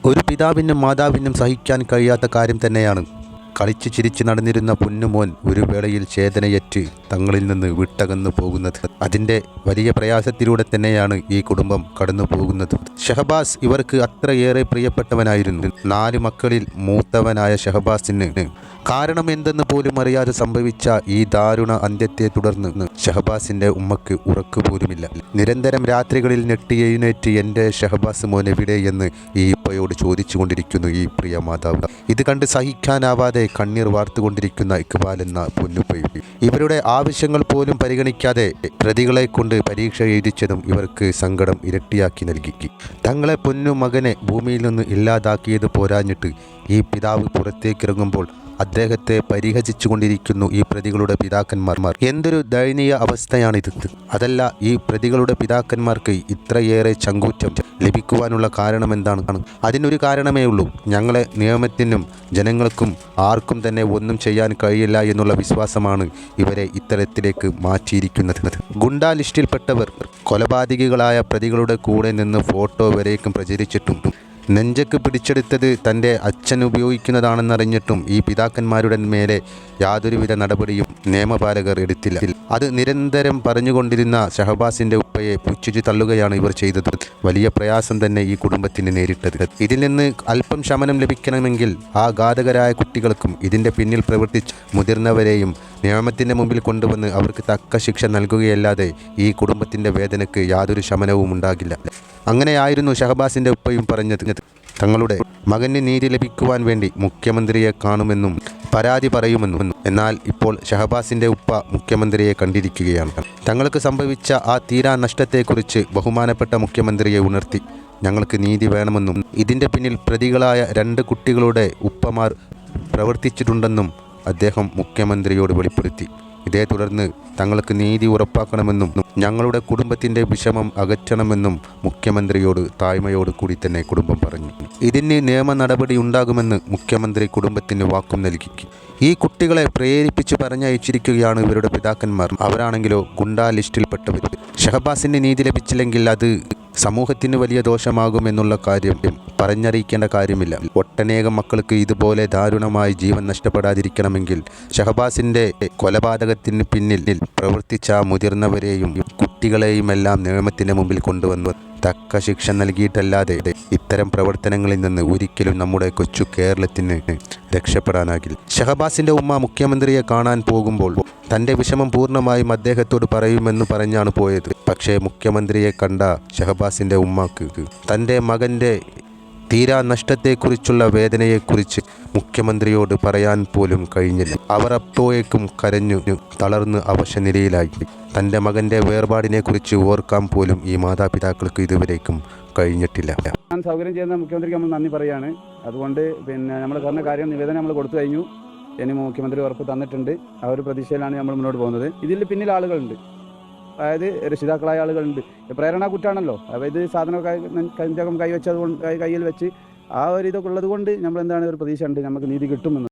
ഒരു പിതാവിനും മാതാവിനും സഹിക്കാൻ കഴിയാത്ത കാര്യം തന്നെയാണ്. കളിച്ച് ചിരിച്ച് നടന്നിരുന്ന പൊന്നുമോൻ ഒരു വേളയിൽ ചേതനയറ്റ് തങ്ങളിൽ നിന്ന് വിട്ടകന്നു പോകുന്നത്. അതിൻ്റെ വലിയ പ്രയാസത്തിലൂടെ തന്നെയാണ് ഈ കുടുംബം കടന്നു പോകുന്നത്. ഷഹബാസ് ഇവർക്ക് അത്രയേറെ പ്രിയപ്പെട്ടവനായിരുന്നു. 4 മക്കളിൽ മൂത്തവനായ ഷഹബാസിന് കാരണം എന്തെന്ന് പോലും അറിയാതെ സംഭവിച്ച ഈ ദാരുണ അന്ത്യത്തെ തുടർന്ന് ഷഹബാസിൻ്റെ ഉമ്മക്ക് ഉറക്കുപോലുമില്ല. നിരന്തരം രാത്രികളിൽ ഞെട്ടി എഴുന്നേറ്റ് എൻ്റെ ഷഹബാസ് മോൻ എവിടെ എന്ന് ഈ ഉപ്പയോട് ചോദിച്ചുകൊണ്ടിരിക്കുന്നു ഈ പ്രിയ മാതാവ്. ഇത് കണ്ട് സഹിക്കാനാവാതെ കണ്ണീർ വാർത്തുകൊണ്ടിരിക്കുന്ന ഇക്ബാൽ എന്ന പൊന്നുപ്പയും ഇവരുടെ ആവശ്യങ്ങൾ പോലും പരിഗണിക്കാതെ പ്രതികളെ കൊണ്ട് പരീക്ഷ എഴുതിച്ചതും ഇവർക്ക് സങ്കടം ഇരട്ടിയാക്കി നൽകി. തങ്ങളെ പൊന്നു മകനെ ഭൂമിയിൽ നിന്ന് ഇല്ലാതാക്കിയത് പോരാഞ്ഞിട്ട് ഈ പിതാവ് പുറത്തേക്കിറങ്ങുമ്പോൾ അദ്ദേഹത്തെ പരിഹസിച്ചുകൊണ്ടിരിക്കുന്നു ഈ പ്രതികളുടെ പിതാക്കന്മാർ. എന്തൊരു ദയനീയ അവസ്ഥയാണിത്. അതല്ല, ഈ പ്രതികളുടെ പിതാക്കന്മാർക്ക് ഇത്രയേറെ ചങ്കൂറ്റം ലഭിക്കുവാനുള്ള കാരണമെന്താണ്? അതിനൊരു കാരണമേ ഉള്ളൂ. ഞങ്ങളെ നിയമത്തിനും ജനങ്ങൾക്കും ആർക്കും തന്നെ ഒന്നും ചെയ്യാൻ കഴിയില്ല എന്നുള്ള വിശ്വാസമാണ് ഇവരെ ഇത്തരത്തിലേക്ക് മാറ്റിയിരിക്കുന്നത്. ഗുണ്ടാ ലിസ്റ്റിൽപ്പെട്ടവർ കൊലപാതകികളായ പ്രതികളുടെ കൂടെ നിന്ന് ഫോട്ടോ വരേക്കും പ്രചരിച്ചിട്ടുണ്ട്. നെഞ്ചക്ക് പിടിച്ചെടുത്തത് തൻ്റെ അച്ഛൻ ഉപയോഗിക്കുന്നതാണെന്നറിഞ്ഞിട്ടും ഈ പിതാക്കന്മാരുടെ മേലെ യാതൊരുവിധ നടപടിയും നിയമപാലകർ എടുത്തില്ല. അത് നിരന്തരം പറഞ്ഞുകൊണ്ടിരുന്ന ഷഹബാസിൻ്റെ ഉപ്പയെ പുച്ഛിച്ചു തള്ളുകയാണ് ഇവർ ചെയ്തത്. വലിയ പ്രയാസം തന്നെ ഈ കുടുംബത്തിന് നേരിട്ടത്. ഇതിൽ നിന്ന് അല്പം ശമനം ലഭിക്കണമെങ്കിൽ ആ ഘാതകരായ കുട്ടികൾക്കും ഇതിൻ്റെ പിന്നിൽ പ്രവർത്തിച്ച മുതിർന്നവരെയും നിയമത്തിൻ്റെ മുമ്പിൽ കൊണ്ടുവന്ന് അവർക്ക് തക്ക ശിക്ഷ നൽകുകയല്ലാതെ ഈ കുടുംബത്തിൻ്റെ വേദനയ്ക്ക് യാതൊരു ശമനവും ഉണ്ടാകില്ല. അങ്ങനെയായിരുന്നു ഷഹബാസിൻ്റെ ഉപ്പയും പറഞ്ഞത്. തങ്ങളുടെ മകന് നീതി ലഭിക്കുവാൻ വേണ്ടി മുഖ്യമന്ത്രിയെ കാണുമെന്നും പരാതി പറയുമെന്നും. എന്നാൽ ഇപ്പോൾ ഷഹബാസിൻ്റെ ഉപ്പ മുഖ്യമന്ത്രിയെ കണ്ടിരിക്കുകയാണ്. തങ്ങൾക്ക് സംഭവിച്ച ആ തീരാ നഷ്ടത്തെക്കുറിച്ച് ബഹുമാനപ്പെട്ട മുഖ്യമന്ത്രിയെ ഉണർത്തി ഞങ്ങൾക്ക് നീതി വേണമെന്നും ഇതിൻ്റെ പിന്നിൽ പ്രതികളായ 2 കുട്ടികളുടെ ഉപ്പമാർ പ്രവർത്തിച്ചിട്ടുണ്ടെന്നും അദ്ദേഹം മുഖ്യമന്ത്രിയോട് വെളിപ്പെടുത്തി. ഇതേ തുടർന്ന് തങ്ങൾക്ക് നീതി ഉറപ്പാക്കണമെന്നും ഞങ്ങളുടെ കുടുംബത്തിൻ്റെ വിഷമം അകറ്റണമെന്നും മുഖ്യമന്ത്രിയോട് താഴ്മയോട് കൂടി തന്നെ കുടുംബം പറഞ്ഞു. ഇതിന് നിയമ നടപടി ഉണ്ടാകുമെന്ന് മുഖ്യമന്ത്രി കുടുംബത്തിന് വാക്കും നൽകി. ഈ കുട്ടികളെ പ്രേരിപ്പിച്ച് പറഞ്ഞയച്ചിരിക്കുകയാണ് ഇവരുടെ പിതാക്കന്മാർ. അവരാണെങ്കിലോ ഗുണ്ടാ ലിസ്റ്റിൽപ്പെട്ടവർ. ഷഹബാസിന് നീതി ലഭിച്ചില്ലെങ്കിൽ അത് സമൂഹത്തിന് വലിയ ദോഷമാകുമെന്നുള്ള കാര്യം പറഞ്ഞറിയിക്കേണ്ട കാര്യമില്ല. ഒട്ടനേകം മക്കൾക്ക് ഇതുപോലെ ദാരുണമായി ജീവൻ നഷ്ടപ്പെടാതിരിക്കണമെങ്കിൽ ഷഹബാസിൻ്റെ കൊലപാതകത്തിന് പിന്നിൽ പ്രവർത്തിച്ച മുതിർന്നവരെയും കുട്ടികളെയും എല്ലാം നിയമത്തിന് മുമ്പിൽ കൊണ്ടുവന്നു തക്ക ശിക്ഷ നൽകിയിട്ടല്ലാതെ ഇത്തരം പ്രവർത്തനങ്ങളിൽ നിന്ന് ഒരിക്കലും നമ്മുടെ കൊച്ചു കേരളത്തിന് രക്ഷപ്പെടാനാകില്ല. ഷഹബാസിൻ്റെ ഉമ്മ മുഖ്യമന്ത്രിയെ കാണാൻ പോകുമ്പോൾ തൻ്റെ വിഷമം പൂർണ്ണമായും അദ്ദേഹത്തോട് പറയുമെന്ന് പറഞ്ഞാണ് പോയത്. പക്ഷേ മുഖ്യമന്ത്രിയെ കണ്ട ഷഹബാസിൻ്റെ ഉമ്മക്ക് തൻ്റെ മകൻ്റെ തീരാ നഷ്ടത്തെക്കുറിച്ചുള്ള വേദനയെക്കുറിച്ച് മുഖ്യമന്ത്രിയോട് പറയാൻ പോലും കഴിഞ്ഞില്ല. അവർ അപ്പോഴേക്കും കരഞ്ഞു തളർന്ന് അവശനിലയിലായി. തൻ്റെ മകൻ്റെ വേർപാടിനെക്കുറിച്ച് ഓർക്കാൻ പോലും ഈ മാതാപിതാക്കൾക്ക് ഇതുവരേക്കും കഴിഞ്ഞിട്ടില്ല. ഞാൻ സൗകര്യം ചെയ്യുന്ന മുഖ്യമന്ത്രിക്ക് നമ്മൾ നന്ദി പറയുകയാണ്. അതുകൊണ്ട് നമ്മൾ പറഞ്ഞ കാര്യം നിവേദനം നമ്മൾ കൊടുത്തു കഴിഞ്ഞു. ഇനി മുഖ്യമന്ത്രി ഉറപ്പ് തന്നിട്ടുണ്ട്. ആ ഒരു പ്രതീക്ഷയിലാണ് നമ്മൾ മുന്നോട്ട് പോകുന്നത്. ഇതിൽ പിന്നിൽ ആളുകളുണ്ട്, അതായത് രക്ഷിതാക്കളായ ആളുകളുണ്ട്. പ്രേരണ കുറ്റാണല്ലോ. അതായത് സാധനം കൈവച്ചതുകൊണ്ട് കയ്യിൽ വെച്ച് ആ ഒരു ഇതൊക്കെ ഉള്ളത് കൊണ്ട് നമ്മൾ എന്താണ് ഒരു പ്രതീക്ഷ ഉണ്ട് നമുക്ക് നീതി കിട്ടുമെന്ന്.